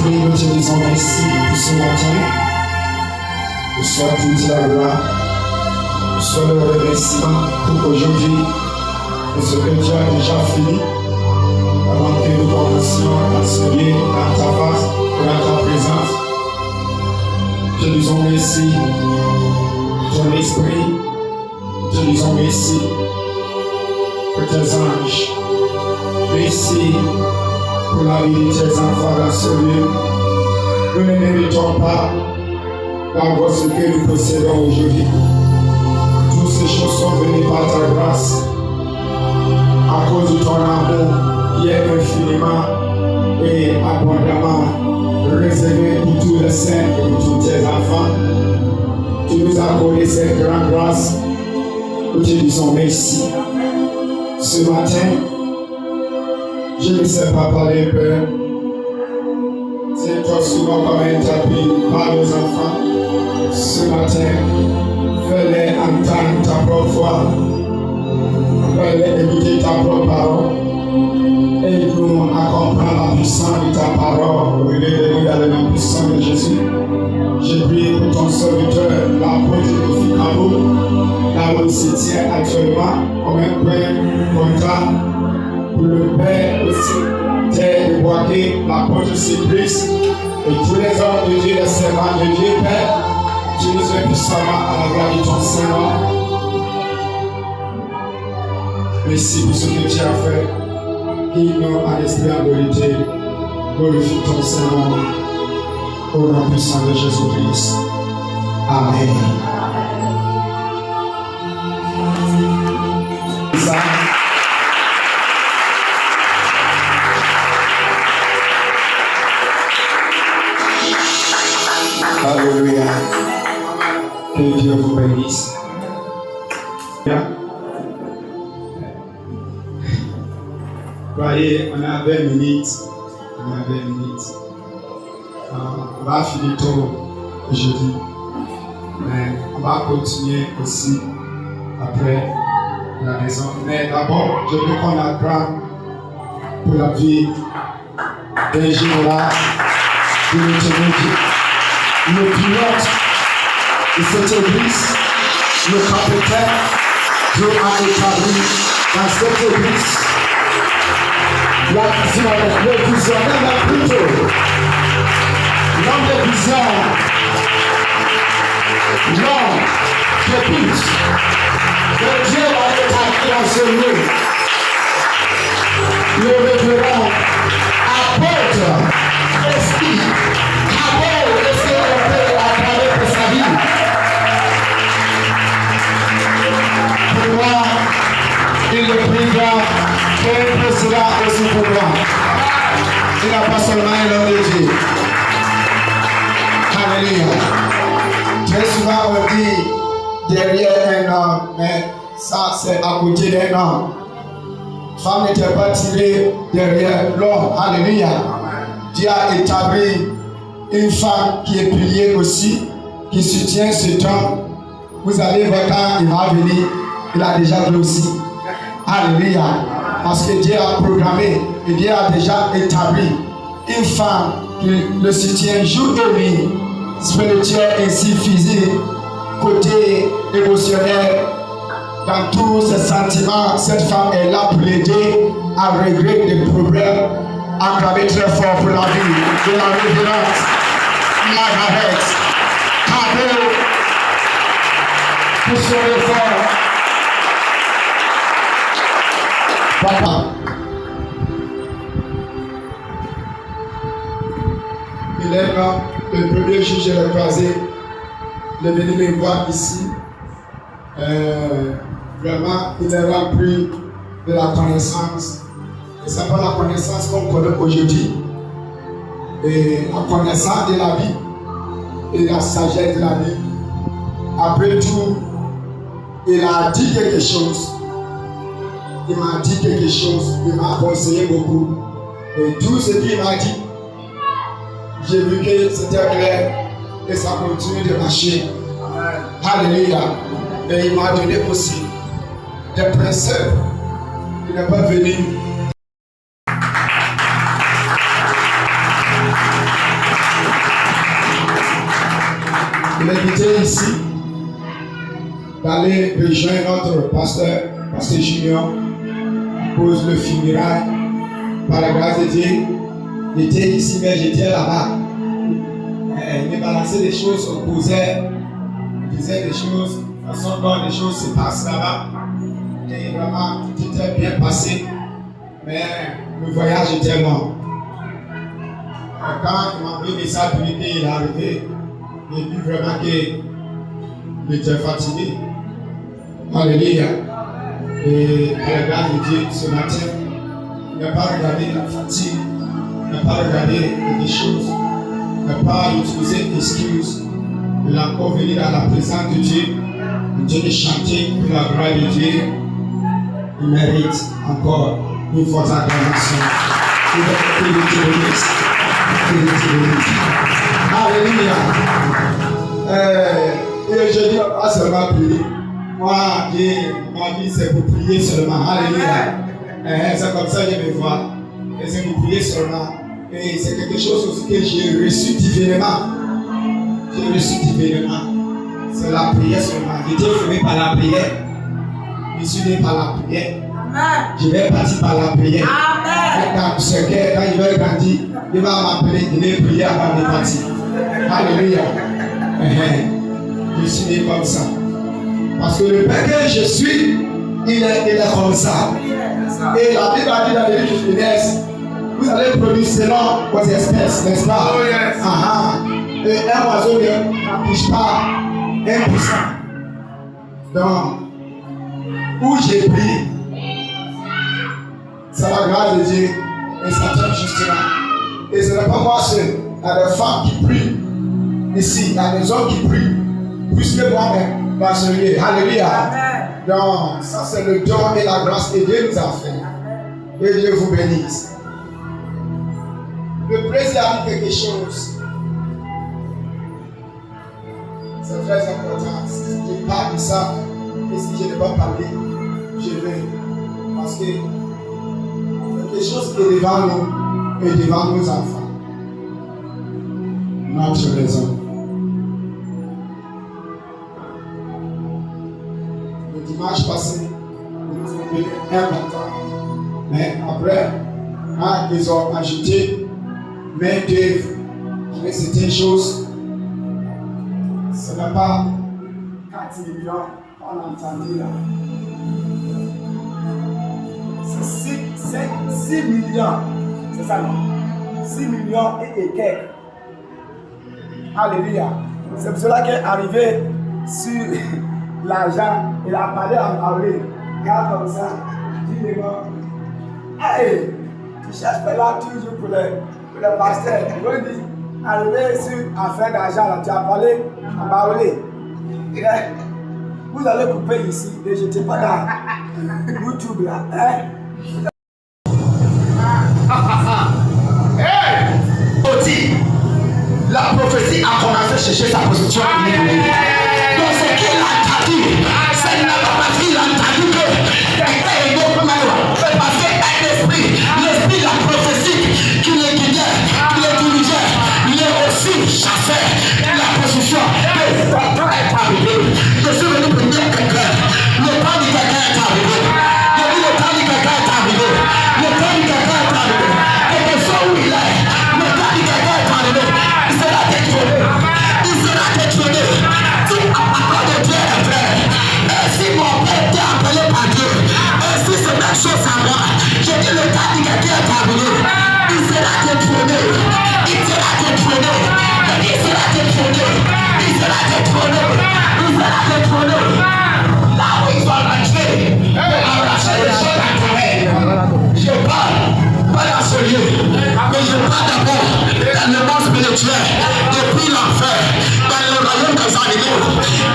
Saint-Esprit, nous te disons merci pour ce matin. Nous sois toute la gloire. Nous sois le remerciement pour aujourd'hui, pour ce que Dieu a déjà fini. Avant que nous commencions à se lier dans ta face, dans ta présence. Te disons merci pour ton esprit. Te disons merci pour tes anges. Merci pour la vie de tes enfants dans ce lieu. Nous ne méritons pas d'avoir ce que nous possédons aujourd'hui. Toutes ces choses sont venues par ta grâce, à cause de ton amour qui est infiniment et abondamment réservé pour tous les saints et pour tous tes enfants. Tu nous as accordé cette grande grâce. Nous te disons merci. Ce matin, je ne sais pas parler Père. Tiens-toi souvent comme un tapis par nos enfants. Ce matin, fais-les entendre ta propre voix. Fais-les écouter ta propre parole. Aide-nous à comprendre la puissance de ta parole au lieu de nous dans le nom puissant de Jésus. Je prie pour ton serviteur, l'apôtre de Ficabo, là où il se tient actuellement, comme un père comptable, pour le Père aussi, Terre de Boisguet, l'apôtre Cyprus, et tous les hommes de Dieu, les servants de Dieu, Père, utilise-les puissamment à la gloire de ton Saint-Nom. Merci pour ce que tu as fait. Guide-nous à l'esprit en vérité. Glorifie ton Saint-Nom. Au nom puissant de Jésus-Christ. Amen. Alléluia. Que Dieu vous bénisse. Voyez, on a 20 minutes. On va finir tôt aujourd'hui. Mais on va continuer aussi après la maison. Mais d'abord, je veux qu'on acclame pour la vie d'un général de l'automobile, le pilote de cette église, le capitaine Dieu a établi dans cette église. La vision, le visionnaire, mais plutôt l'homme de vision, l'homme de but que Dieu a établi dans ce lieu. Le révérend apôtre esprit, d'abord est-ce qu'on peut appeler pour sa vie. Pour moi, il est plus grand qu'un précédent aussi pour moi. Il n'a pas seulement un homme de Dieu. Alléluia. Très souvent on dit derrière un homme, mais ça c'est à côté d'un homme. Femme n'était pas tirée derrière l'homme. Alléluia. Dieu a établi une femme qui est pilier aussi, qui soutient cet homme. Vous allez voir quand il va venir, il a déjà grossi. Alléluia. Parce que Dieu a programmé et Dieu a déjà établi une femme qui le soutient jour et nuit, spirituel ainsi physique, côté émotionnel, dans tous ses sentiments. Cette femme est là pour l'aider à régler des problèmes. Acclamez très fort pour la vie de la révérende Margaret Cabo pour son effort. Papa, il est là, le premier jour je l'ai croisé, il est venu me voir ici. Vraiment, il est rempli de la connaissance. Et c'est pas la connaissance qu'on connaît aujourd'hui. Et la connaissance de la vie et la sagesse de la vie. Après tout, il a dit quelque chose. Il m'a dit quelque chose. Il m'a conseillé beaucoup. Et tout ce qu'il m'a dit, j'ai vu que c'était clair. Et ça continue de marcher. Alléluia. Et il m'a donné aussi des principes. Il n'est pas venu l'inviter ici d'aller rejoindre notre pasteur Junior, pose le funérail. Par la grâce de Dieu, j'étais ici, mais j'étais là-bas. Il me balançait des choses, on posait, on disait des choses, la façon dont les choses se passent là-bas. Et vraiment, tout était bien passé, mais le voyage était long. Quand il m'a envoyé des messages pour lui qu'il est arrivé, j'ai vu vraiment qu'il était fatigué. Alléluia. Et par la grâce de Dieu, ce matin, il n'a pas regardé la fatigue, il n'a pas regardé des choses, il n'a pas utilisé d'excuses. Il a encore venu dans la présence de Dieu, de chanter pour la gloire de Dieu. Il mérite encore une forte acclamation. Alléluia. Et je dis pas seulement prier. Moi, ma vie c'est pour prier seulement. Alléluia. C'est comme ça que je me vois. Et c'est pour prier seulement. Et c'est quelque chose aussi que j'ai reçu divinement. J'ai reçu divinement. C'est la prière seulement. J'étais formé par la prière. Je suis né par la prière. Je vais partir par la prière. Quand il va grandir, il va m'appeler, il va prier avant de partir. Alléluia. Je suis né comme ça. Parce que le Père que je suis, il est comme ça. Et la Bible a dit dans le livre de Genèse, vous allez produire selon vos espèces, n'est-ce pas? Oh yes. Et un oiseau n'empêche pas 1%. Donc, où j'ai prié, c'est la grâce de Dieu et ça tombe justement. Et ce n'est pas moi seul. Il y a des femmes qui prient ici, il y a des hommes qui prient, plus que moi-même dans ce lieu. Alléluia. Donc, ça c'est le don et la grâce que Dieu nous a fait. Et Dieu vous bénisse. Le président a dit quelque chose. C'est très important. Si je parle de ça, et si je ne vais pas parler, je vais. Parce que quelque chose qui est devant nous et devant nos enfants. Notre raison. Le dimanche passé, nous avons donné un montant. Mais après, quand ils ont ajouté main d'œuvre avec certaines choses, ce n'est pas 4 millions qu'on a entendu là. C'est 6 millions. C'est ça, non? 6 millions et quelques. Alléluia. C'est pour cela qu'elle est arrivé sur l'argent. Il a parlé en parler. Regarde comme ça. Dis-moi. Hey, tu cherches là toujours pour le pasteur. Il dit, arrivé sur affaire d'argent, là, tu as parlé en parler. Vous allez couper ici et je ne sais pas dans YouTube là. Hey! La prophétie a commencé à chercher sa position. Donc ce qu'il a dit, c'est n'a pas qu'il a entendu que quelqu'un est beaucoup malheureux. Parce que l'esprit de la prophétie qui le guidait, qui le dirigeait, il est aussi chassé de la position. Le temps est arrivé. Je suis venu pour dire quelqu'un. Le temps de quelqu'un est arrivé. Je dis le temps de quelqu'un est arrivé. Le temps de quelqu'un est arrivé. Et que ce où il est, le temps de quelqu'un est arrivé. Il sera détrôné. Il sera détrôné. Si la parole de Dieu est vraie, et si mon père était appelé par Dieu, et si c'est même chose à moi, je dis le temps de quelqu'un est arrivé. Il sera détrôné. Il sera détrôné. Il sera détrôné. Il sera détrôné. Il sera détrôné. Là où ils ont arraché, arracher les choses à toi. Je parle pas dans ce lieu, mais je parle d'abord dans le monde spirituel, depuis l'enfer, dans le royaume des animaux,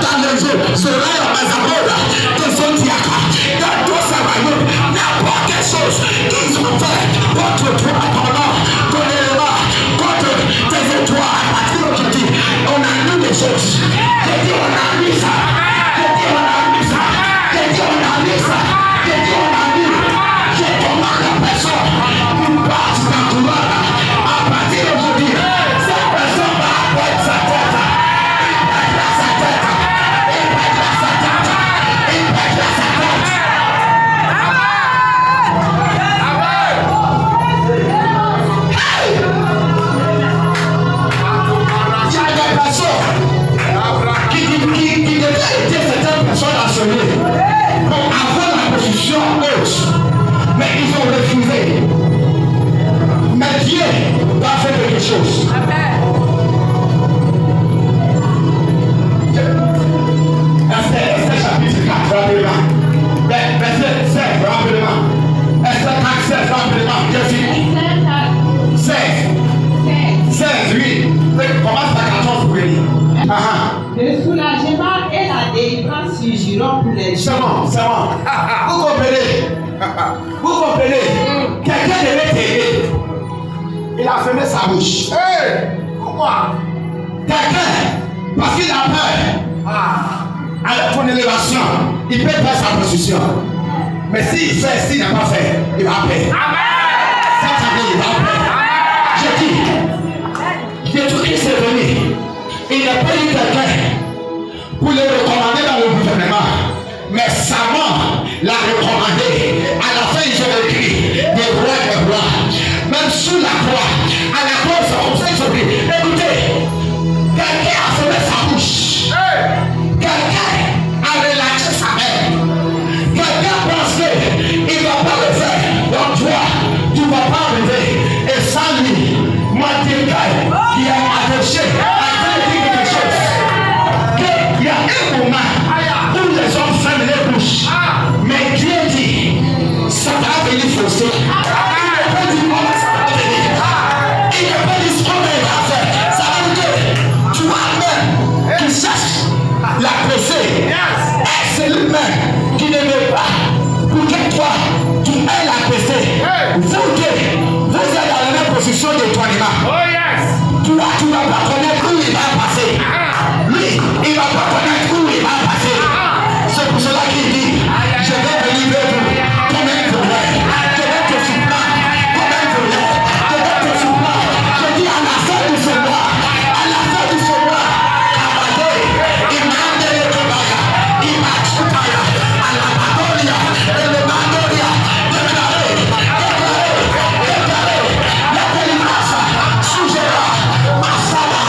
dans les oreilles des amours, des zodiacs, dans tous ces royaumes, n'importe quelle chose qu'ils ont fait contre toi, ton nom, ton élément, contre tes étoiles, à partir d'aujourd'hui, on a mis des choses. J'ai dit on a mis ça. J'ai dit on a choses. Esther chapitre 4, rapidement. Verset 7, rapidement. Esther 4, 16, rapidement. Je finis. 16, oui. Commence par 14 pour lire. Le soulagement et la délivrance surgiront pour les gens. C'est bon. Vous comprenez? Quelqu'un devait t'aider. Il a fermé sa bouche. Pourquoi? Quelqu'un, parce qu'il a peur. À ton élévation, il peut faire sa position. Mais s'il n'a pas fait, il va payer. Cette année, il va payer. Je dis, Jésus-Christ est venu. Il n'a pas eu quelqu'un pour le recommander dans le gouvernement. Mais sa mort l'a recommandé. À la fin, ils ont écrit des rois. Même sous la croix, à la croix, c'est comme ça qu'ils ont dit. Écoutez, quelqu'un a fermé sa bouche. Quelqu'un a relaxé sa main. Quelqu'un pense qu'il ne va pas le faire. Donc toi, tu ne vas pas arriver. Et sans lui, moi, quelqu'un qui a attaché, a fait quelque chose. Il y a un moment où les hommes ferment les bouches. Mais Dieu dit, ça va venir fausser. Il ne peut dire comment ça va venir. Il ne peut dire ce qu'on va faire. Ça veut dire que toi-même qui cherches la presser, c'est lui-même qui ne veut pas pour que toi, tu aies la presser. Vous deux, vous êtes dans la même position d'étoilement. Toi, tu ne vas pas connaître où il va passer. Lui, il ne va pas connaître où il va passer. C'est pour cela qu'il dit, je vais te livrer vous comme un voleur. Je vais te surprendre comme un voleur. Je vais te surprendre. Je dis à la fin du soir, il m'a donné le baga. Il m'a choupaya. À la Badoria, et le Badoria, déclaré. La délivrance, Sougera, Massala,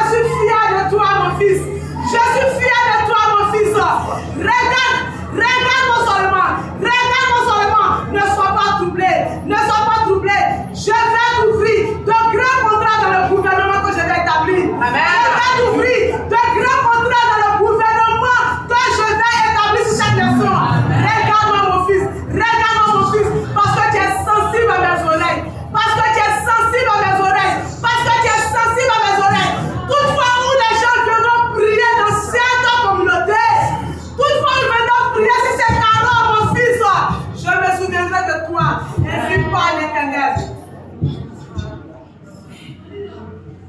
suis fier de toi, mon fils. Je suis fier de toi, mon fils. Regarde-moi seulement. Regarde-moi seulement. Ne sois pas troublé. Ne sois pas troublé. Je vais t'ouvrir de grands contrats dans le gouvernement que je vais établir. Amen. Je vais t'ouvrir de grands contrats dans le gouvernement que je vais établir sur cette nation. Regarde-moi, mon fils. Regarde-moi, mon fils. Parce que tu es sensible à mes oreilles. Parce que tu es sensible à mes oreilles. Parce que tu es sensible à mes oreilles. Toutefois où les gens viendront prier dans cette communauté. Toutefois où ils viendront prier sur ces carreaux, mon fils. Je me souviendrai de toi. Ainsi parle l'Éternel.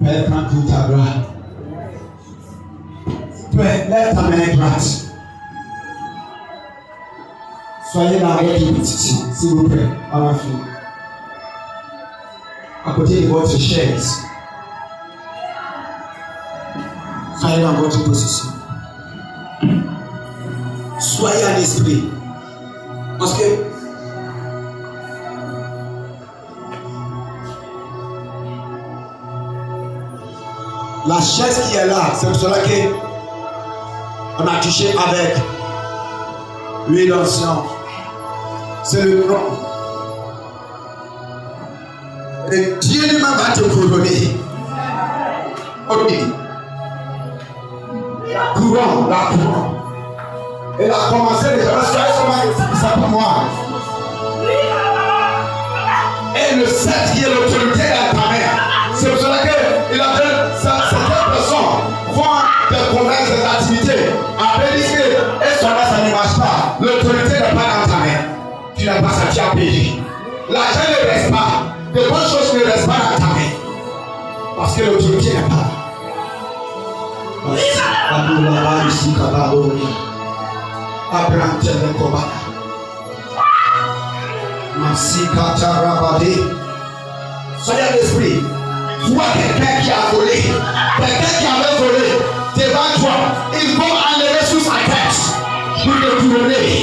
Père, prends toute ta gloire. Père, lève ta main droite. Soyez là avec les petits, s'il vous plaît, à ma fille. À côté de votre chaise. Soyez dans votre position. Soyez à l'esprit. Parce que la chaise qui est là, c'est pour cela qu'on a touché avec l'huile d'onction. C'est le nom. Et Dieu lui-même va te couronner. Ok. La couronne. Elle a commencé déjà. Ça pour moi. Et le 7 qui est l'autorité à ta main. C'est pour cela qu'il appelle certaines personnes font des commerces, des activités. Après, il dit que ça ne marche pas. L'autorité n'est pas dans ta main. Tu n'as pas ça, tu as payé. L'argent ne reste pas. De bonnes choses ne restent pas dans ta main. Parce que l'autorité n'est pas là. Soyez à l'esprit. Toi, quelqu'un qui a volé, quelqu'un qui avait volé devant toi, ils vont enlever sous sa tête pour te couronner.